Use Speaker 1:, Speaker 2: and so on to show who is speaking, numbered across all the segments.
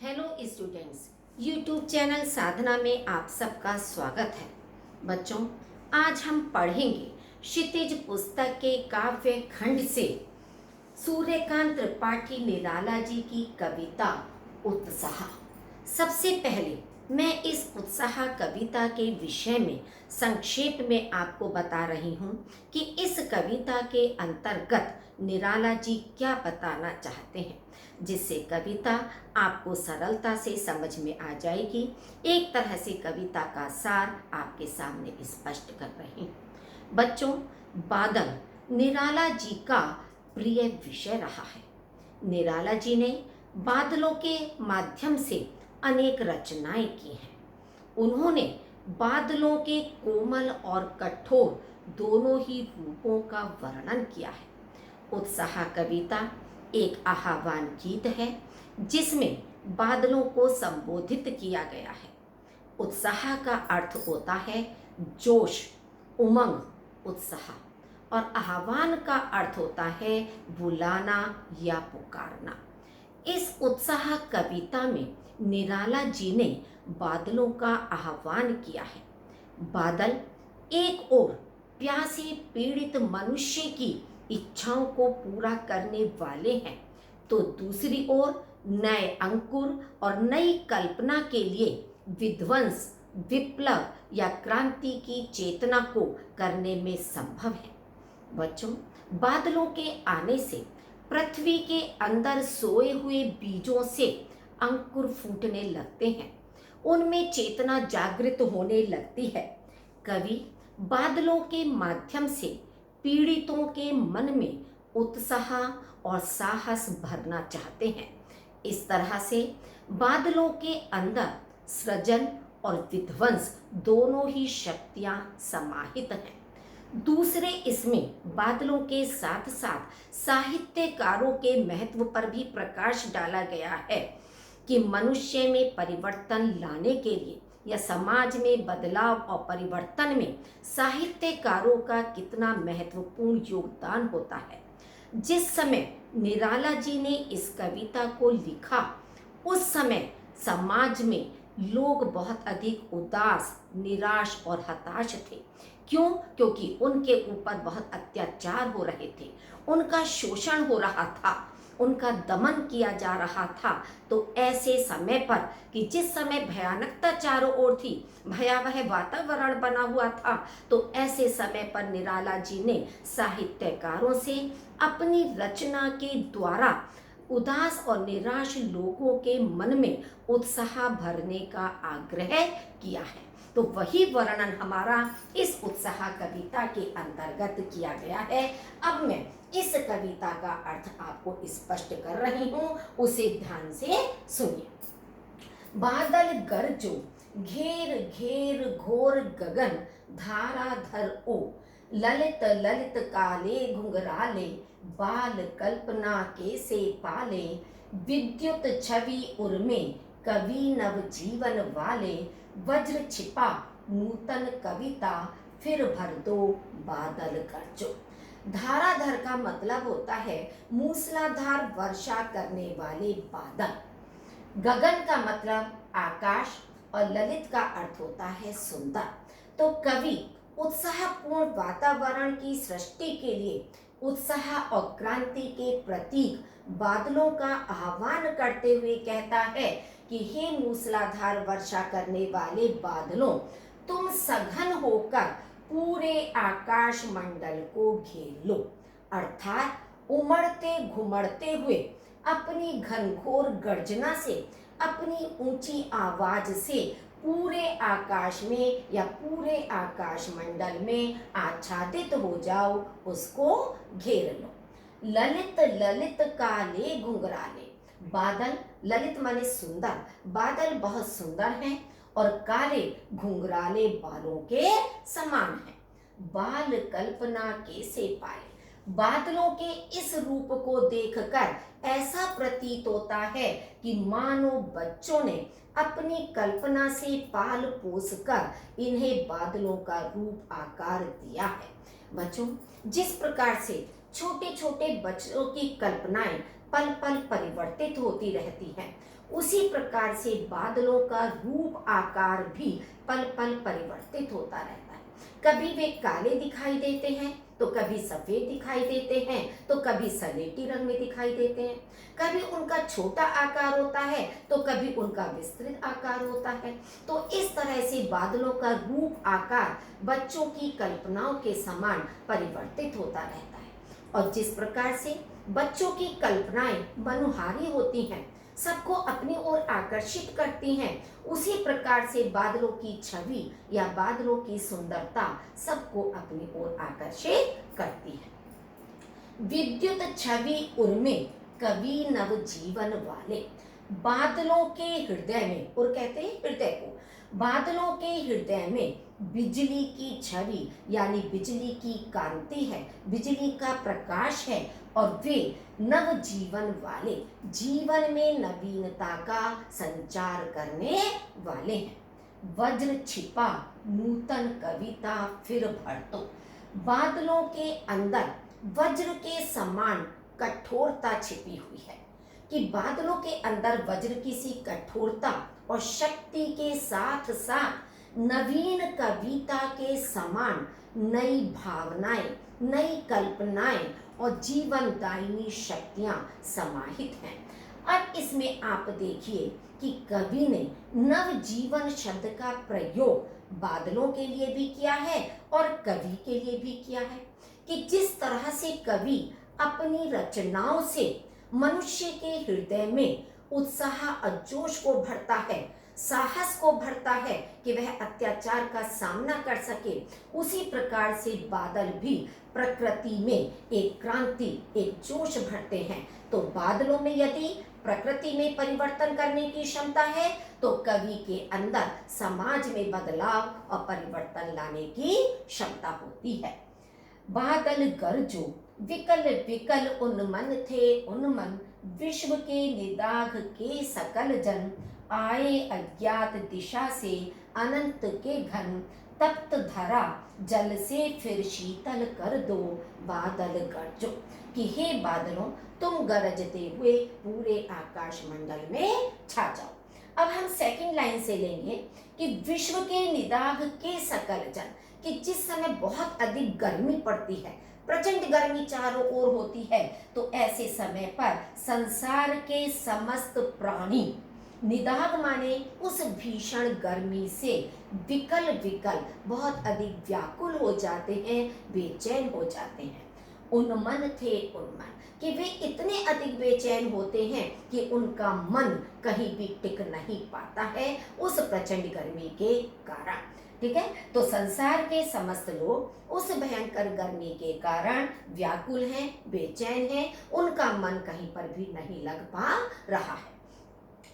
Speaker 1: Hello students, YouTube channel साधना में आप सबका स्वागत है। बच्चों, आज हम पढ़ेंगे क्षितिज पुस्तक के काव्य खंड से सूर्यकांत त्रिपाठी निराला जी की कविता उत्साह। सबसे पहले मैं इस उत्साह कविता के विषय में संक्षेप में आपको बता रही हूँ कि इस कविता के अंतर्गत निराला जी क्या बताना चाहते हैं, जिससे कविता आपको सरलता से समझ में आ जाएगी। एक तरह से कविता का सार आपके सामने स्पष्ट कर रही हूँ। बच्चों, बादल निराला जी का प्रिय विषय रहा है। निराला जी ने बादलों के माध्यम से अनेक रचनाएं की हैं। उन्होंने बादलों के कोमल और कठोर दोनों ही रूपों का वर्णन किया है। उत्साह कविता एक आह्वान गीत है जिसमें बादलों को संबोधित किया गया है। उत्साह का अर्थ होता है जोश, उमंग, उत्साह, और आह्वान का अर्थ होता है बुलाना या पुकारना। इस उत्साह कविता में निराला जी ने बादलों का आह्वान किया है। बादल एक ओर प्यासे पीड़ित मनुष्य की इच्छाओं को पूरा करने वाले हैं, तो दूसरी ओर नए अंकुर और नई कल्पना के लिए विध्वंस, विप्लव या क्रांति की चेतना को करने में संभव है। बच्चों, बादलों के आने से पृथ्वी के अंदर सोए हुए बीजों से अंकुर फूटने लगते हैं, उनमें चेतना जागृत होने लगती है। कवि बादलों के माध्यम से पीड़ितों के मन में उत्साह और साहस भरना चाहते हैं। इस तरह से बादलों के अंदर सृजन और विध्वंस दोनों ही शक्तियां समाहित हैं। दूसरे इसमें बादलों के साथ साथ साहित्यकारों के महत्व पर भी प्रकाश डाला गया है कि मनुष्य में परिवर्तन लाने के लिए या समाज में बदलाव और परिवर्तन में साहित्यकारों का कितना महत्वपूर्ण योगदान होता है। जिस समय निराला जी ने इस कविता को लिखा, उस समय समाज में लोग बहुत अधिक उदास, निराश और हताश थे। क्यों? क्योंकि उनके ऊपर बहुत अत्याचार हो रहे थे, उनका शोषण हो रहा था, उनका दमन किया जा रहा था। तो ऐसे समय पर कि जिस समय भयानकता चारों ओर थी, भयावह वातावरण बना हुआ था, तो ऐसे समय पर निराला जी ने साहित्यकारों से अपनी रचना के द्वारा उदास और निराश लोगों के मन में उत्साह भरने का आग्रह किया है। तो वही वर्णन हमारा इस उत्साह कविता के अंतर्गत किया गया है। अब मैं इस कविता का अर्थ आपको स्पष्ट कर रही हूं, उसे ध्यान से सुनिए। बादल गरजो घेर घेर घोर गगन धाराधर ओ, ललित ललित काले घुंघराले बाल कल्पना के से पाले, विद्युत छवि उर्मे कवि नव जीवन वाले, वज्र छिपा नूतन कविता फिर भर दो बादल गरजो। धाराधर का मतलब होता है मूसलाधार वर्षा करने वाले बादल। गगन का मतलब आकाश और ललित का अर्थ होता है सुंदर। तो कवि उत्साहपूर्ण वातावरण की सृष्टि के लिए उत्साह और क्रांति के प्रतीक बादलों का आह्वान करते हुए कहता है कि हे मूसलाधार वर्षा करने वाले बादलों, तुम सघन होकर पूरे आकाश मंडल को घेर लो। अर्थात उमड़ते घुमड़ते हुए अपनी घनघोर गर्जना से, अपनी ऊंची आवाज से पूरे आकाश में या पूरे आकाश मंडल में आच्छादित हो जाओ, उसको घेर लो। ललित ललित काले घुंघराले, बादल ललित माने सुंदर, बादल बहुत सुंदर हैं और काले घुंघराले बालों के समान हैं। बाल कल्पना कैसे पाए, बादलों के इस रूप को देखकर ऐसा प्रतीत होता है कि मानो बच्चों ने अपनी कल्पना से पाल पोस कर इन्हें बादलों का रूप आकार दिया है। बच्चों, जिस प्रकार से छोटे छोटे बच्चों की कल्पनाएं पल पल परिवर्तित होती रहती हैं, उसी प्रकार से बादलों का रूप आकार भी पल पल परिवर्तित होता रहता है। कभी वे काले दिखाई देते हैं तो कभी सफेद दिखाई देते हैं तो कभी सलेटी रंग में दिखाई देते हैं। कभी उनका छोटा आकार होता है तो कभी उनका विस्तृत आकार होता है। तो इस तरह से बादलों का रूप आकार बच्चों की कल्पनाओं के समान परिवर्तित होता रहता है। और जिस प्रकार से बच्चों की कल्पनाएं मनोहारी होती हैं, सबको अपनी ओर आकर्षित करती हैं, उसी प्रकार से बादलों की छवि या बादलों की सुंदरता सबको अपनी ओर आकर्षित करती है। विद्युत छवि उर्मे कवि नव जीवन वाले। बादलों के हृदय में, और कहते हैं हृदय को, बादलों के हृदय में बिजली की छवि यानी बिजली की कांति है, बिजली का प्रकाश है, और वे नव जीवन वाले, जीवन में नवीनता का संचार करने वाले हैं। वज्र छिपा नूतन कविता फिर भर दो। बादलों के अंदर वज्र के समान कठोरता छिपी हुई है, कि बादलों के अंदर वज्र की सी कठोरता और शक्ति के साथ साथ नवीन कविता के समान नई भावनाएं, नई कल्पनाएं और जीवनदायिनी शक्तियां समाहित हैं। अब इसमें आप देखिए कि कवि ने नव जीवन शब्द का प्रयोग बादलों के लिए भी किया है और कवि के लिए भी किया है, कि जिस तरह से कवि अपनी रचनाओं से मनुष्य के हृदय में उत्साह और जोश को भरता है, साहस को भरता है कि वह अत्याचार का सामना कर सके, उसी प्रकार से बादल भी प्रकृति में एक क्रांति, एक जोश भरते हैं। तो बादलों में यदि प्रकृति में परिवर्तन करने की क्षमता है, तो कवि के अंदर समाज में बदलाव और परिवर्तन लाने की क्षमता होती है। बादल गरजो विकल विकल उन्मन थे उन्मन, विश्व के निदाघ के सकल जन, आए अज्ञात दिशा से अनंत के घन, तप्त धरा जल से फिर शीतल कर दो, बादल गरजो। कि हे बादलों, तुम गरजते हुए पूरे आकाश मंडल में छा जाओ। अब हम सेकंड लाइन से लेंगे कि विश्व के निदाघ के सकल जन, कि जिस समय बहुत अधिक गर्मी पड़ती है, प्रचंड गर्मी चारों ओर होती है, तो ऐसे समय पर संसार के समस्त प्राणी, निदाघ माने उस भीषण गर्मी से विकल विकल बहुत अधिक व्याकुल हो जाते हैं, बेचैन हो जाते हैं। उन्मन थे उन्मन, कि वे इतने अधिक बेचैन होते हैं कि उनका मन कहीं भी टिक नहीं पाता है उस प्रचंड गर्मी के कारण। ठीक है, तो संसार के समस्त लोग उस भयंकर गर्मी के कारण व्याकुल हैं, बेचैन हैं, उनका मन कहीं पर भी नहीं लग पा रहा है।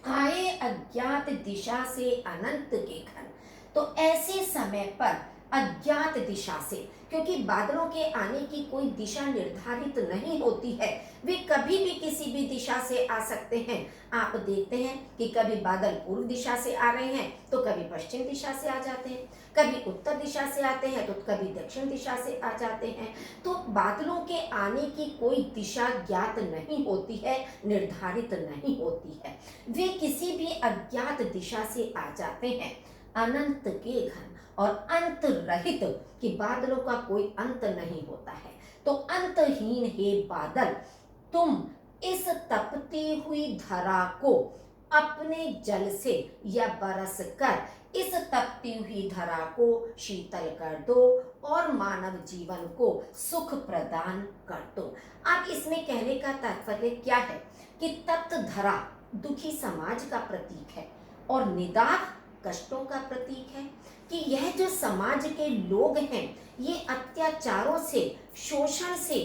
Speaker 1: आए अज्ञात दिशा से अनंत के घन, तो ऐसे समय पर अज्ञात दिशा से, क्योंकि बादलों के आने की कोई दिशा निर्धारित नहीं होती है, वे कभी भी किसी भी दिशा से आ सकते हैं। आप देखते हैं कि कभी बादल पूर्व दिशा से आ रहे हैं तो कभी पश्चिम दिशा से आ जाते हैं, कभी उत्तर दिशा से आते हैं तो कभी दक्षिण दिशा से आ जाते हैं। तो बादलों के आने की कोई दिशा ज्ञात नहीं होती है, निर्धारित नहीं होती है, वे किसी भी अज्ञात दिशा से आ जाते हैं। अनंत के घन, और अंत रहित, कि बादलों का कोई अंत नहीं होता है। तो अंतहीन हे बादल, तुम इस तपती हुई धरा को अपने जल से या बरस कर इस तपती हुई धरा को शीतल कर दो और मानव जीवन को सुख प्रदान कर दो। अब इसमें कहने का तात्पर्य क्या है कि तप्त धरा दुखी समाज का प्रतीक है और निदाघ कष्टों का प्रतीक है, कि यह जो समाज के लोग हैं ये अत्याचारों से, शोषण से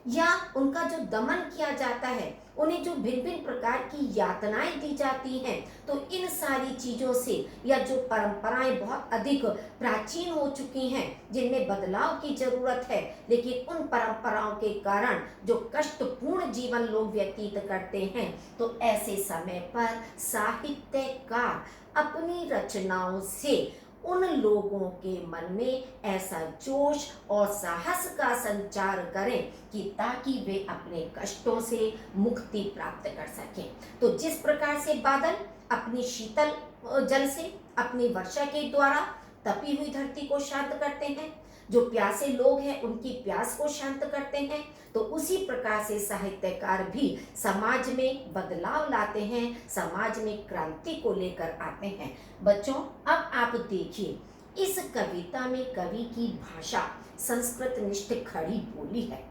Speaker 1: या उनका जो दमन किया जाता है, उन्हें जो भिन्न भिन्न प्रकार की यातनाएं दी जाती हैं, तो इन सारी चीज़ों से, या जो परंपराएं बहुत अधिक प्राचीन हो चुकी हैं जिनमें बदलाव की जरूरत है, लेकिन उन परंपराओं के कारण जो कष्टपूर्ण जीवन लोग व्यतीत करते हैं, तो ऐसे समय पर साहित्यकार अपनी रचनाओं से उन लोगों के मन में ऐसा जोश और साहस का संचार करें कि ताकि वे अपने कष्टों से मुक्ति प्राप्त कर सकें। तो जिस प्रकार से बादल अपनी शीतल जल से, अपनी वर्षा के द्वारा तपी हुई धरती को शांत करते हैं, जो प्यासे लोग हैं उनकी प्यास को शांत करते हैं, तो उसी प्रकार से साहित्यकार भी समाज में बदलाव लाते हैं, समाज में क्रांति को लेकर आते हैं। बच्चों, अब आप देखिए, इस कविता में कवि की भाषा संस्कृत निष्ठ खड़ी बोली है।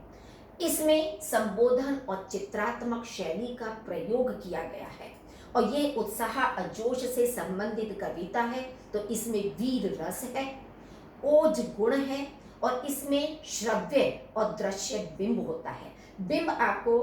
Speaker 1: इसमें संबोधन और चित्रात्मक शैली का प्रयोग किया गया है और ये उत्साह अजोश से संबंधित कविता है। तो इसमें वीर रस है, ओज गुण है और इसमें श्रव्य और दृश्य बिंब होता है। बिंब आपको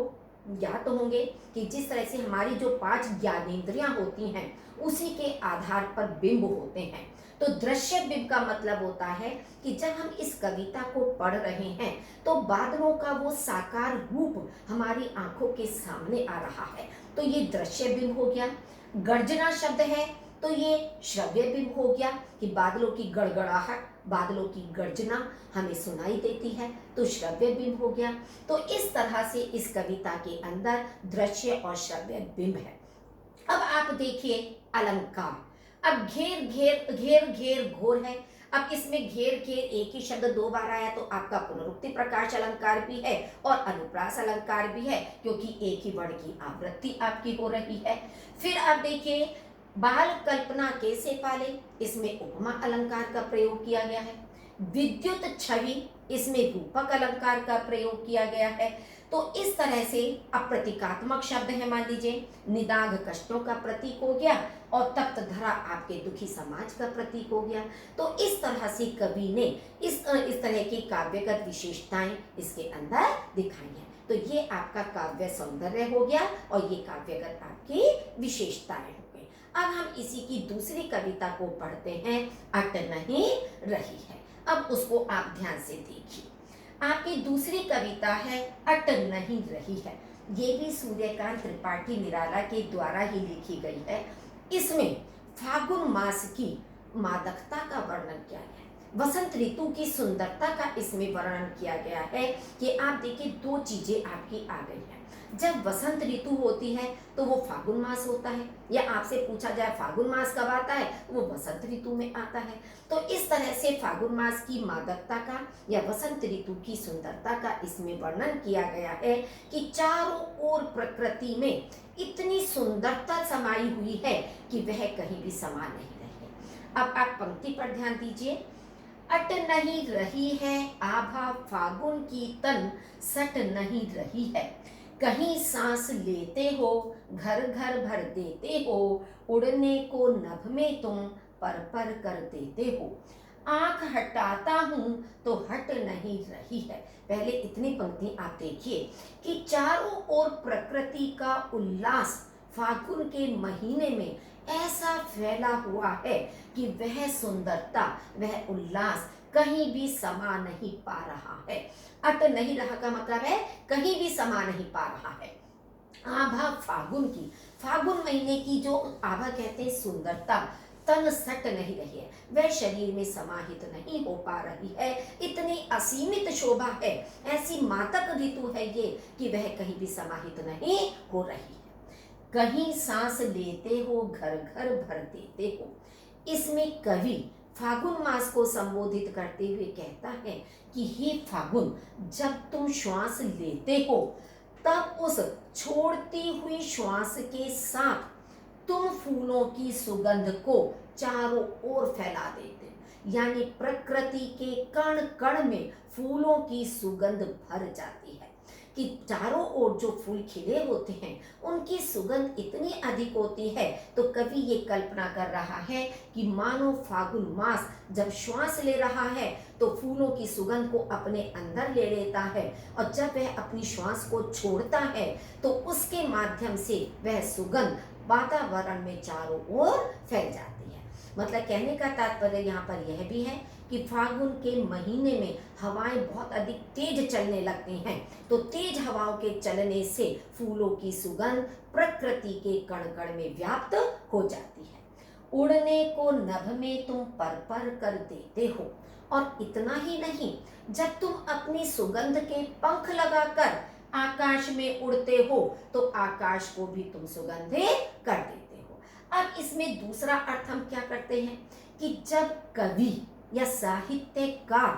Speaker 1: ज्ञात होंगे कि जिस तरह से हमारी जो 5 ज्ञानेंद्रियां होती हैं उसी के आधार पर बिंब होते हैं। तो दृश्य बिंब का मतलब होता है कि जब हम इस कविता को पढ़ रहे हैं तो बादलों का वो साकार रूप हमारी आंखों के सामने आ रहा है, तो ये दृश्य बिंब हो गया। गर्जना शब्द है तो ये श्रव्य बिंब हो गया कि बादलों की गड़गड़ाहट, बादलों की गर्जना हमें सुनाई देती है, तो श्रव्य बिंब हो गया। तो इस तरह से इस कविता के अंदर दृश्य और श्रव्य बिंब है। अब आप देखिए अलंकार। अब घेर घेर घेर घेर घोर है। अब इसमें घेर घेर एक ही शब्द 2 बार आया, तो आपका पुनरुक्ति प्रकाश अलंकार भी है और अनुप्रास अलंकार भी है, क्योंकि एक ही वर्ण की आवृत्ति आपकी हो रही है। फिर आप देखिए बाल कल्पना कैसे पाले, इसमें उपमा अलंकार का प्रयोग किया गया है। विद्युत छवि, इसमें रूपक अलंकार का प्रयोग किया गया है। तो इस तरह से अब प्रतीकात्मक शब्द है, मान लीजिए निदाघ कष्टों का प्रतीक हो गया और तप्त धरा आपके दुखी समाज का प्रतीक हो गया। तो इस तरह से कवि ने इस तरह की काव्यगत विशेषताएं इसके अंदर दिखाई है। तो ये आपका काव्य सौंदर्य हो गया और ये काव्यगत आपकी विशेषताएं हो गई। अब हम इसी की दूसरी कविता को पढ़ते हैं, अट नहीं रही है। अब उसको आप ध्यान से देखिए। आपकी दूसरी कविता है अट नहीं रही है। ये भी सूर्यकांत त्रिपाठी निराला के द्वारा ही लिखी गई है। इसमें फागुन मास की मादकता का वर्णन किया गया है, वसंत ऋतु की सुंदरता का इसमें वर्णन किया गया है कि आप देखिए 2 चीजें आपकी आ गई हैं। जब वसंत ऋतु होती है तो वो फागुन मास होता है, या आपसे पूछा जाए फागुन मास कब आता है, वो वसंत ऋतु में आता है। तो इस तरह से फागुन मास की मादकता का या वसंत ऋतु की सुंदरता का इसमें वर्णन किया गया है कि चारों ओर प्रकृति में इतनी सुंदरता समाई हुई है कि वह कहीं भी समा नहीं रही। अब आप पंक्ति पर ध्यान दीजिए। अट नहीं रही है आभा फागुन की तन, सट नहीं रही है, कहीं सांस लेते हो घर घर भर देते हो, उड़ने को नभ में तुम पर पर कर देते हो, आंख हटाता हूं तो हट नहीं रही है। पहले इतनी पंक्ति आप देखिए कि चारों ओर प्रकृति का उल्लास फागुन के महीने में ऐसा फैला हुआ है कि वह सुंदरता, वह उल्लास कहीं भी समा नहीं पा रहा है। अट नहीं रहा का मतलब है कहीं भी समा नहीं पा रहा है। आभा फागुन की, फागुन महीने की जो आभा कहते हैं सुंदरता, तन सट नहीं रही है, वह शरीर में समाहित नहीं हो पा रही है। इतनी असीमित शोभा है, ऐसी मातक ऋतु है ये कि वह कहीं भी समाहित नहीं हो रही है। कहीं सांस लेते हो घर घर भर देते हो। इसमें कवि फागुन मास को संबोधित करते हुए कहता है कि हे फागुन, जब तुम श्वास लेते हो तब उस छोड़ती हुई श्वास के साथ तुम फूलों की सुगंध को चारों ओर फैला देते, यानी प्रकृति के कण कण में फूलों की सुगंध भर जाती है कि चारों ओर जो फूल खिले होते हैं उनकी सुगंध इतनी अधिक होती है। तो कवि ये कल्पना कर रहा है कि मानो फागुन मास जब श्वास ले रहा है तो फूलों की सुगंध को अपने अंदर ले लेता है, और जब वह अपनी श्वास को छोड़ता है तो उसके माध्यम से वह सुगंध वातावरण में चारों ओर फैल जाती है। मतलब कहने का तात्पर्य यहाँ पर यह भी है कि फागुन के महीने में हवाएं बहुत अधिक तेज चलने लगती हैं, तो तेज हवाओं के चलने से फूलों की सुगंध प्रकृति के कण कण में व्याप्त हो जाती है। उड़ने को नभ में तुम पर पर कर देते हो। और इतना ही नहीं, जब तुम अपनी सुगंध के पंख लगाकर आकाश में उड़ते हो तो आकाश को भी तुम सुगंधित कर देते हो। अब इसमें दूसरा अर्थ हम क्या करते हैं कि जब कवि या साहित्यकार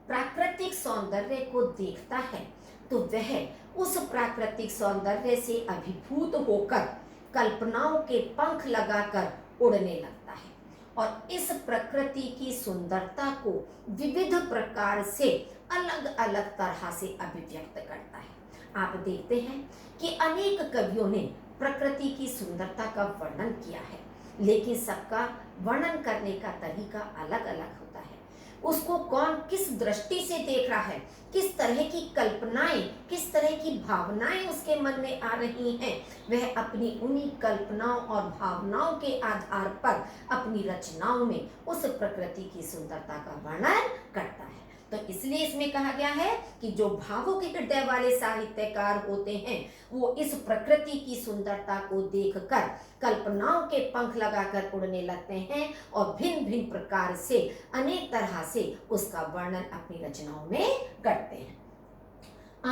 Speaker 1: प्राकृतिक सौंदर्य को देखता है तो वह उस प्राकृतिक सौंदर्य से अभिभूत होकर कल्पनाओं के पंख लगाकर उड़ने लगता है और इस प्रकृति की सुंदरता को विविध प्रकार से अलग अलग तरह से अभिव्यक्त करता है। आप देखते हैं कि अनेक कवियों ने प्रकृति की सुंदरता का वर्णन किया है, लेकिन सबका वर्णन करने का तरीका अलग अलग होता है। उसको कौन किस दृष्टि से देख रहा है, किस तरह की कल्पनाएं, किस तरह की भावनाएं उसके मन में आ रही हैं, वह अपनी उन्हीं कल्पनाओं और भावनाओं के आधार पर अपनी रचनाओं में उस प्रकृति की सुंदरता का वर्णन करता है। तो इसलिए इसमें कहा गया है कि जो भावुक हृदय वाले साहित्यकार होते हैं वो इस प्रकृति की सुंदरता को देखकर कल्पनाओं के पंख लगाकर उड़ने लगते हैं और भिन्न भिन्न प्रकार से अनेक तरह से उसका वर्णन अपनी रचनाओं में करते हैं।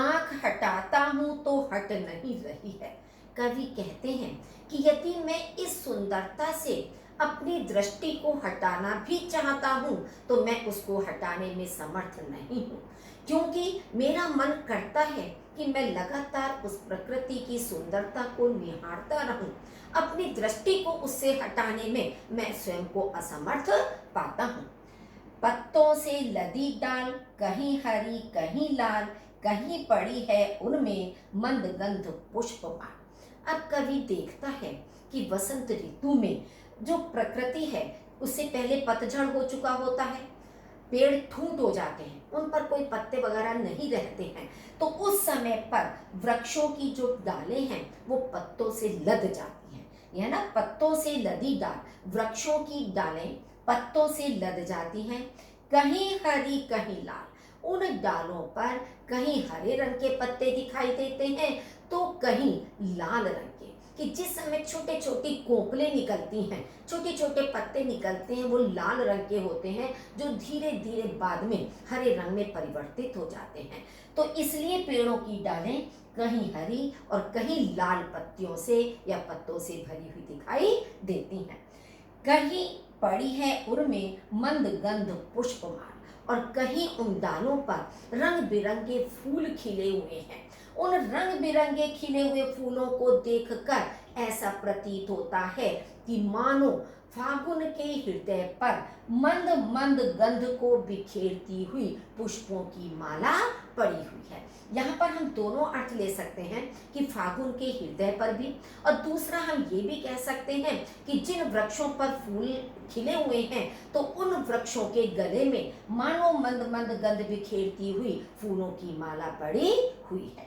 Speaker 1: आंख हटाता हूं तो हट नहीं रही है। कवि कहते हैं कि यदि मैं इस सुंदरता से अपनी दृष्टि को हटाना भी चाहता हूं तो मैं उसको हटाने में समर्थ नहीं हूं, क्योंकि मेरा मन करता है कि मैं लगातार उस प्रकृति की सुंदरता को निहारता रहूं। अपनी दृष्टि को उससे हटाने में मैं स्वयं को असमर्थ पाता हूं। पत्तों से लदी डाल, कहीं हरी कहीं लाल, कहीं पड़ी है उनमें मंद गंध पुष्पमाल। अब कवि देखता है कि वसंत ऋतु में जो प्रकृति है उससे पहले पतझड़ हो चुका होता है, पेड़ ठूंठ हो जाते हैं, उन पर कोई पत्ते वगैरह नहीं रहते हैं, तो उस समय पर वृक्षों की जो डालें हैं वो पत्तों से लद जाती हैं। यह ना पत्तों से लदी डाल, वृक्षों की डालें पत्तों से लद जाती हैं, कहीं हरी कहीं लाल। उन डालों पर कहीं हरे रंग के पत्ते दिखाई देते हैं तो कहीं लाल रंग के, कि जिस समय छोटे छोटी कोपलें निकलती हैं, छोटे छोटे पत्ते निकलते हैं, वो लाल रंग के होते हैं जो धीरे धीरे बाद में हरे रंग में परिवर्तित हो जाते हैं। तो इसलिए पेड़ों की डालें कहीं हरी और कहीं लाल पत्तियों से या पत्तों से भरी हुई दिखाई देती हैं। कहीं पड़ी है उनमें मंद गंध पुष्पमाल, और कहीं उन डालों पर रंग बिरंगे फूल खिले हुए हैं। उन रंग बिरंगे खिले हुए फूलों को देखकर ऐसा प्रतीत होता है कि मानो फागुन के हृदय पर मंद मंद गंध को बिखेरती हुई पुष्पों की माला पड़ी हुई है। यहाँ पर हम दोनों अर्थ ले सकते हैं कि फागुन के हृदय पर भी, और दूसरा हम ये भी कह सकते हैं कि जिन वृक्षों पर फूल खिले हुए हैं तो उन वृक्षों के गले में मानो मंद मंद गंध बिखेरती हुई फूलों की माला पड़ी हुई है।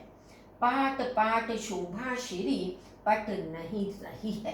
Speaker 1: पाट पाट शोभा श्री पट नहीं रही है।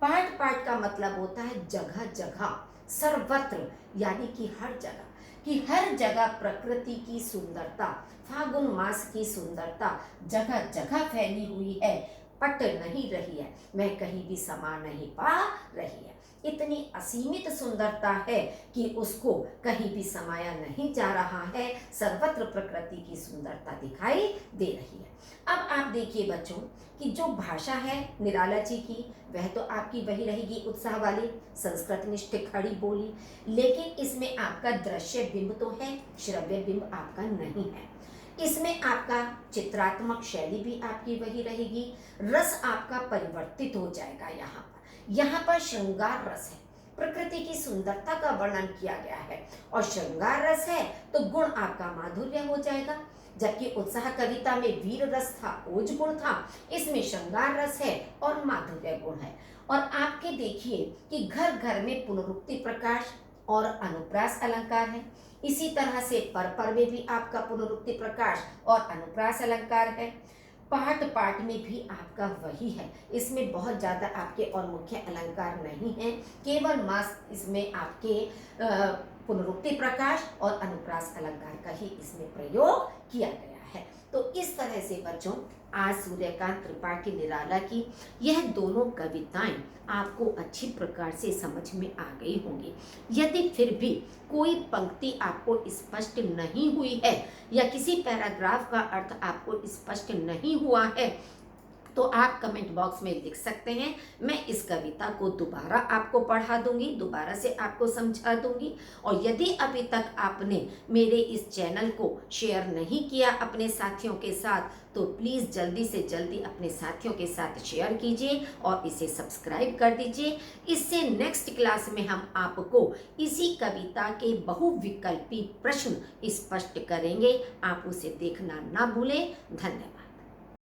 Speaker 1: पाट पाट का मतलब होता है जगह जगह, सर्वत्र, यानी कि हर जगह, कि हर जगह प्रकृति की सुंदरता, फागुन मास की सुंदरता जगह जगह फैली हुई है, पट नहीं रही है, मैं कहीं भी समा नहीं पा रही है। इतनी असीमित सुंदरता है कि उसको कहीं भी समाया नहीं जा रहा है, सर्वत्र प्रकृति की सुंदरता दिखाई दे रही है। अब आप देखिए बच्चों कि जो भाषा है निराला जी की, वह तो आपकी वही रहेगी उत्साह वाली संस्कृत निष्ठ खड़ी बोली, लेकिन इसमें आपका दृश्य बिंब तो है, श्रव्य बिंब आपका नहीं है। इसमें आपका चित्रात्मक शैली भी आपकी वही रहेगी, रस आपका परिवर्तित हो जाएगा। यहाँ पर श्रृंगार रस है, प्रकृति की सुंदरता का वर्णन किया गया है, और श्रृंगार रस है तो गुण आपका माधुर्य हो जाएगा। जबकि उत्साह कविता में वीर रस था, ओज गुण था, इसमें श्रृंगार रस है और माधुर्य गुण है। और आपके देखिए कि घर घर में पुनरुक्ति प्रकाश और अनुप्रास अलंकार है, इसी तरह से पर में भी आपका पुनरुक्ति प्रकाश और अनुप्रास अलंकार है। पाठ पाठ में भी आपका वही है, इसमें बहुत ज़्यादा आपके और मुख्य अलंकार नहीं हैं, केवल मास इसमें आपके पुनरुक्ति प्रकाश और अनुप्रास अलंकार का ही इसमें प्रयोग किया गया है। तो इस तरह से बच्चों आज सूर्यकांत त्रिपाठी निराला की यह दोनों कविताएं आपको अच्छी प्रकार से समझ में आ गई होंगी। यदि फिर भी कोई पंक्ति आपको स्पष्ट नहीं हुई है या किसी पैराग्राफ का अर्थ आपको स्पष्ट नहीं हुआ है तो आप कमेंट बॉक्स में लिख सकते हैं। मैं इस कविता को दोबारा आपको पढ़ा दूंगी, दोबारा से आपको समझा दूंगी। और यदि अभी तक आपने मेरे इस चैनल को शेयर नहीं किया अपने साथियों के साथ तो प्लीज़ जल्दी से जल्दी अपने साथियों के साथ शेयर कीजिए और इसे सब्सक्राइब कर दीजिए। इससे नेक्स्ट क्लास में हम आपको इसी कविता के बहुविकल्पी प्रश्न स्पष्ट करेंगे। आप उसे देखना ना भूलें। धन्यवाद।